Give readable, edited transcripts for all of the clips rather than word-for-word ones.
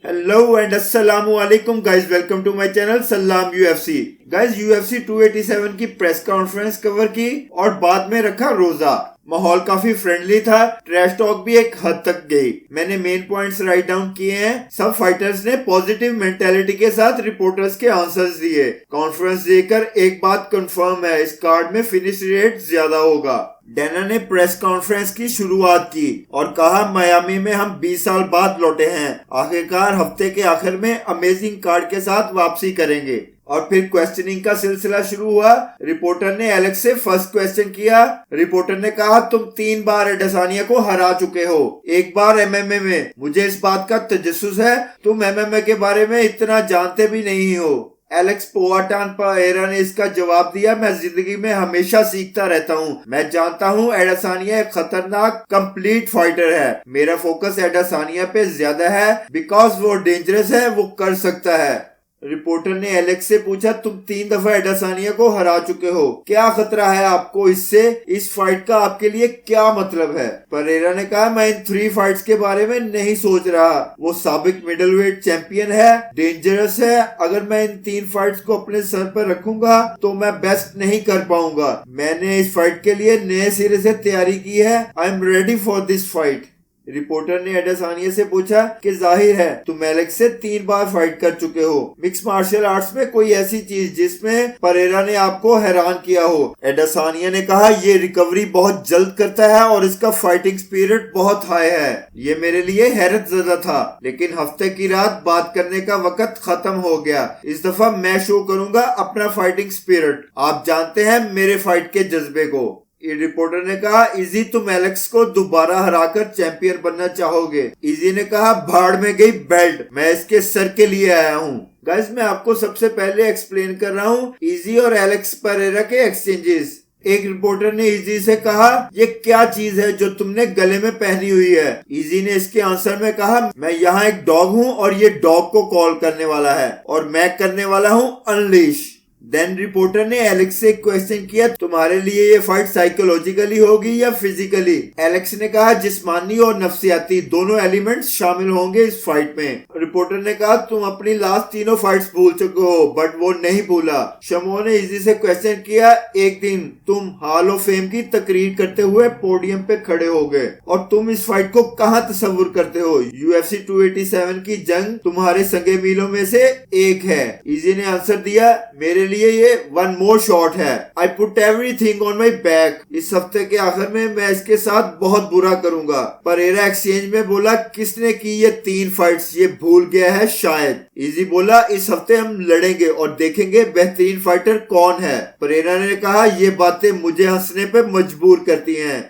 Hello and अस्सलाम वालेकुम guys, welcome to my channel सलाम यूएफसी। गाइस यूएफसी 287 की प्रेस कॉन्फ्रेंस कवर की और बाद में रखा रोजा। माहौल काफी फ्रेंडली था, ट्रैश टॉक भी एक हद तक गई। मैंने मेन पॉइंट्स राइट डाउन किए हैं। सब फाइटर्स ने पॉजिटिव मेंटेलिटी के साथ रिपोर्टर्स के आंसर्स दिए। कॉन्फ्रेंस देकर एक बात कंफर्म है, इस कार्ड में फिनिश रेट ज्यादा होगा। डैना ने प्रेस कॉन्फ्रेंस की शुरुआत की और कहा, मियामी में हम 20 साल बाद लौटे हैं। आखिरकार हफ्ते के आखिर में अमेजिंग कार्ड के साथ वापसी करेंगे। और फिर क्वेश्चनिंग का सिलसिला शुरू हुआ। रिपोर्टर ने एलेक्स से फर्स्ट क्वेश्चन किया। रिपोर्टर ने कहा, तुम 3 बार एडेसानिया को हरा चुके हो, एक बार एमएमए में। मुझे इस बात का तजस्सुस है, तुम एमएमए के बारे में इतना जानते भी नहीं हो। एलेक्स पोआटान परेरा ने इसका जवाब दिया, मैं जिंदगी में हमेशा सीखता रहता हूँ। मैं जानता हूँ एडेसानिया एक खतरनाक कंप्लीट फाइटर है। मेरा फोकस एडेसानिया पे ज्यादा है बिकॉज वो डेंजरस है, वो कर सकता है। रिपोर्टर ने एलेक्स से पूछा, तुम 3 दफा एडेसानिया को हरा चुके हो, क्या खतरा है आपको इससे? इस फाइट का आपके लिए क्या मतलब है? परेरा ने कहा, मैं इन 3 फाइट्स के बारे में नहीं सोच रहा। वो साबिक मिडलवेट चैंपियन है, डेंजरस है। अगर मैं इन 3 फाइट्स को अपने सर पर रखूंगा तो मैं बेस्ट नहीं कर पाऊंगा। मैंने इस फाइट के लिए नए सिरे से तैयारी की है। I am ready for this fight. Reporter ने एडेसानिया से पूछा कि जाहिर है तुम एलेक्स से 3 बार फाइट कर चुके हो। मिक्स मार्शल आर्ट्स में कोई ऐसी चीज जिसमें परेरा ने आपको हैरान किया हो? एडेसानिया ने कहा, ये रिकवरी बहुत जल्द करता है और इसका फाइटिंग स्पिरिट बहुत हाई है। ये मेरे लिए हैरत ज़दा था, लेकिन हफ्ते की रात बात करने का वक्त खत्म हो गया। इस दफा मैं शो करूंगा अपना फाइटिंग स्पिरिट। आप जानते हैं मेरे फाइट के जज्बे को। रिपोर्टर ने कहा, इजी तुम एलेक्स को दोबारा हराकर चैंपियन बनना चाहोगे? इजी ने कहा, भाड़ में गई बेल्ट, मैं इसके सर के लिए आया हूँ। गाइस, मैं आपको सबसे पहले एक्सप्लेन कर रहा हूँ इजी और एलेक्स परेरा के एक्सचेंजेस। एक रिपोर्टर ने इजी से कहा, ये क्या चीज है जो तुमने गले में पहनी हुई है? इजी ने इसके आंसर में कहा, मैं यहाँ एक डॉग हूँ और ये डॉग को कॉल करने वाला है और मैं करने वाला हूँ अनलीश। देन रिपोर्टर ने एलेक्स से क्वेश्चन किया, तुम्हारे लिए ये फाइट साइकोलॉजिकली होगी या फिजिकली? एलेक्स ने कहा, जिस्मानी और नफ्सियाती दोनों एलिमेंट्स शामिल होंगे इस फाइट में। रिपोर्टर ने कहा, तुम अपनी लास्ट 3 फाइट्स भूल चुके हो, बट वो नहीं भूला। शमो ने इजी से क्वेश्चन किया, एक दिन तुम हॉल ऑफ फेम की तकरीर करते हुए पोडियम पे खड़े हो गए और तुम इस फाइट को कहाँ तस्वुर करते हो? यूएफसी 287 की जंग तुम्हारे संगे मीलों में से एक है। इजी ने आंसर दिया, मेरे लिए ये 1 मोर शॉट है। I put everything on my back. इस हफ्ते के आखिर में मैं इसके साथ बहुत बुरा करूंगा। परेरा एक्सचेंज में बोला, किसने की ये 3 फाइट्स? ये भूल गया है शायद। इजी बोला, इस हफ्ते हम लड़ेंगे और देखेंगे बेहतरीन फाइटर कौन है। परेरा ने कहा, ये बातें मुझे हंसने पे मजबूर करती हैं।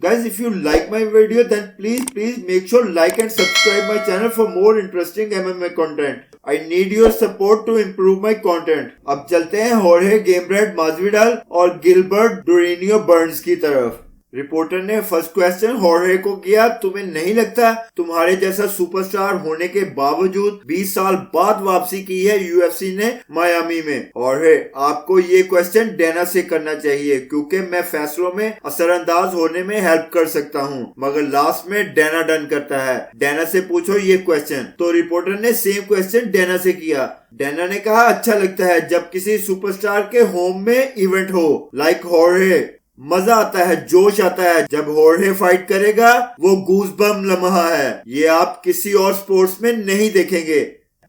Guys, if you like my video, then please make sure like and subscribe my channel for more interesting MMA content. I need your support to improve my content. अब चलते हैं होर्हे गेमब्रेड मास्विडाल और गिलबर्ट डोरेनियो बर्न्स की तरफ। रिपोर्टर ने first question होर्हे को किया, तुम्हें नहीं लगता तुम्हारे जैसा सुपरस्टार होने के बावजूद 20 साल बाद वापसी की है यूएफसी ने मियामी में? होर्हे, आपको ये क्वेश्चन डैना से करना चाहिए क्योंकि मैं फैसलों में असरअंदाज होने में हेल्प कर सकता हूँ, मगर लास्ट में डैना डन करता है। डैना से पूछो ये क्वेश्चन। तो रिपोर्टर ने सेम क्वेश्चन डैना से किया। डैना ने कहा, अच्छा लगता है जब किसी सुपरस्टार के होम में इवेंट हो, लाइक होर्हे। मजा आता है, जोश आता है जब होर्हे फाइट करेगा। वो गूज़बम्प लम्हा है, ये आप किसी और स्पोर्ट्स में नहीं देखेंगे।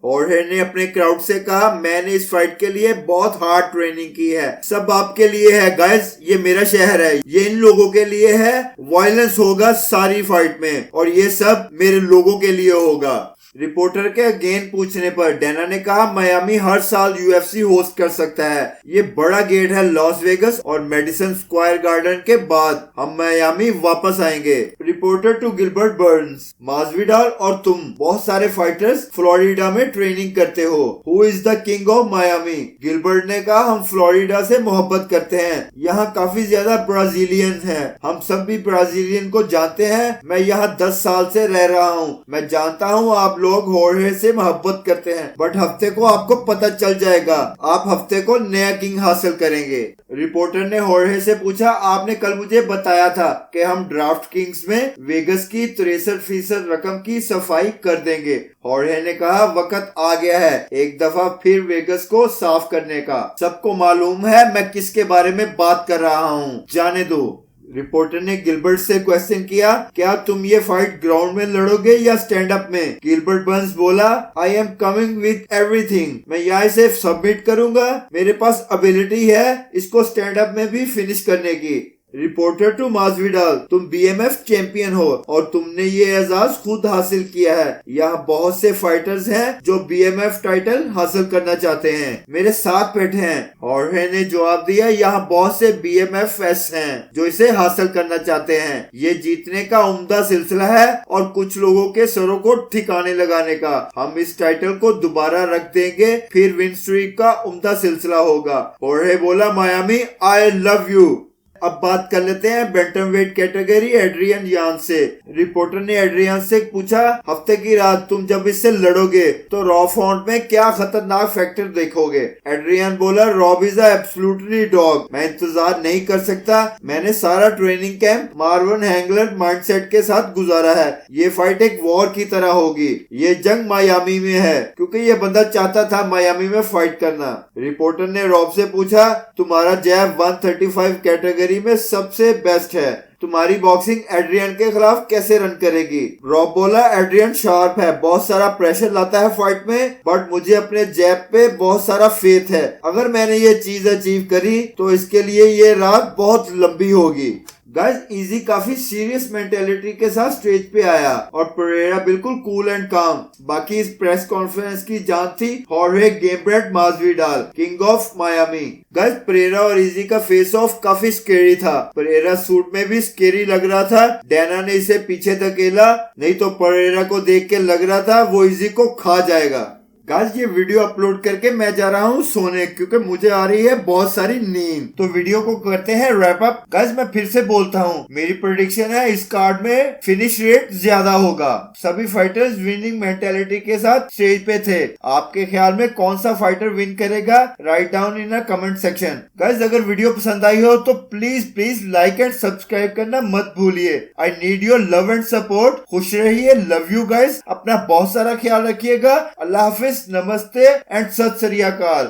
होर्हे ने अपने क्राउड से कहा, मैंने इस फाइट के लिए बहुत हार्ड ट्रेनिंग की है। सब आपके लिए है गाइस, ये मेरा शहर है, ये इन लोगों के लिए है। वायलेंस होगा सारी फाइट में और ये सब मेरे लोगों के लिए होगा। रिपोर्टर के अगेन पूछने पर डैना ने कहा, मियामी हर साल यूएफसी होस्ट कर सकता है। ये बड़ा गेट है लॉस वेगस और मेडिसन स्क्वायर गार्डन के बाद हम मियामी वापस आएंगे। Reporter to Gilbert Burns, Masvidal और तुम बहुत सारे फाइटर्स फ्लोरिडा में ट्रेनिंग करते हो। Who is the king of Miami? Gilbert ने कहा, हम फ्लोरिडा से मोहब्बत करते हैं। यहाँ काफी ज्यादा ब्राजीलियन हैं। हम सब भी ब्राजीलियन को जानते हैं। मैं यहाँ 10 साल से रह रहा हूँ। मैं जानता हूँ आप लोग होर्हे से मोहब्बत करते हैं, बट हफ्ते को आपको पता चल जाएगा, आप हफ्ते को नया किंग हासिल करेंगे। रिपोर्टर ने होर्हे से पूछा, आपने कल मुझे बताया था कि हम ड्राफ्ट किंग्स में वेगस की 63% रकम की सफाई कर देंगे। होर्हे ने कहा, वक्त आ गया है एक दफा फिर वेगस को साफ करने का। सबको मालूम है मैं किसके बारे में बात कर रहा हूँ, जाने दो। रिपोर्टर ने गिलबर्ट से क्वेश्चन किया, क्या तुम ये फाइट ग्राउंड में लड़ोगे या स्टैंड अप में? गिलबर्ट बर्न्स बोला, I am coming with everything. मैं यहाँ से सबमिट करूंगा, मेरे पास एबिलिटी है इसको स्टैंड अप में भी फिनिश करने की। रिपोर्टर टू मास्विडाल, तुम बीएमएफ चैंपियन हो और तुमने ये एजाज खुद हासिल किया है। यहाँ बहुत से फाइटर्स हैं जो बीएमएफ टाइटल हासिल करना चाहते हैं, मेरे साथ बैठे हैं। होर्हे ने जवाब दिया, यहाँ बहुत से बीएमएफ एस हैं जो इसे हासिल करना चाहते हैं। ये जीतने का उम्दा सिलसिला है और कुछ लोगों के सरों को ठिकाने लगाने का। हम इस टाइटल को दोबारा रख देंगे, फिर विन स्ट्रीक का उम्दा सिलसिला होगा। होर्हे बोला, मायामी आई लव यू। अब बात कर लेते हैं बैंटमवेट कैटेगरी एड्रियन यान से। रिपोर्टर ने एड्रियन से पूछा, हफ्ते की रात तुम जब इससे लड़ोगे तो रॉ फॉन्ट में क्या खतरनाक फैक्टर देखोगे? एड्रियन बोला, रॉब इज एब्सोल्युटली डॉग। मैं इंतजार नहीं कर सकता, मैंने सारा ट्रेनिंग कैंप मार्वन हैंगलर माइंडसेट के साथ गुजारा है। ये फाइट एक वॉर की तरह होगी। ये जंग मायामी में है क्योंकि ये बंदा चाहता था मायामी में फाइट करना। रिपोर्टर ने रॉब से पूछा, तुम्हारा जैब 135 कैटेगरी में सबसे बेस्ट है, तुम्हारी बॉक्सिंग एड्रियन के खिलाफ कैसे रन करेगी? रॉब बोला, एड्रियन शार्प है, बहुत सारा प्रेशर लाता है फाइट में, बट मुझे अपने जैब पे बहुत सारा फेथ है। अगर मैंने ये चीज अचीव करी तो इसके लिए ये रात बहुत लंबी होगी। गाइस, इजी काफी सीरियस मेंटेलिटी के साथ स्टेज पे आया और परेरा बिल्कुल कूल एंड काम। बाकी इस प्रेस कॉन्फ्रेंस की जान थी होर्हे Gamebred Masvidal, king of Miami. Guys, Pereira और इजी का फेस ऑफ काफी स्केरी था। परेरा सूट में भी स्केरी लग रहा था। डैना ने इसे पीछे धकेला, नहीं तो परेरा को देख के लग रहा था वो इजी को खा जाएगा। गाइस, ये वीडियो अपलोड करके मैं जा रहा हूँ सोने, क्योंकि मुझे आ रही है बहुत सारी नींद। तो वीडियो को करते हैं रैप अप। गाइस, मैं फिर से बोलता हूँ, मेरी प्रेडिक्शन है इस कार्ड में फिनिश रेट ज्यादा होगा। सभी फाइटर्स विनिंग मेंटेलिटी के साथ स्टेज पे थे। आपके ख्याल में कौन सा फाइटर विन करेगा? Write down in a comment section. Guys, अगर वीडियो पसंद आई हो तो प्लीज लाइक एंड सब्सक्राइब करना मत भूलिए। I need your love and support. खुश रहिए, लव यू गाइस, अपना बहुत सारा ख्याल रखिएगा। अल्लाह हाफिज, नमस्ते एंड सत श्री अकाल।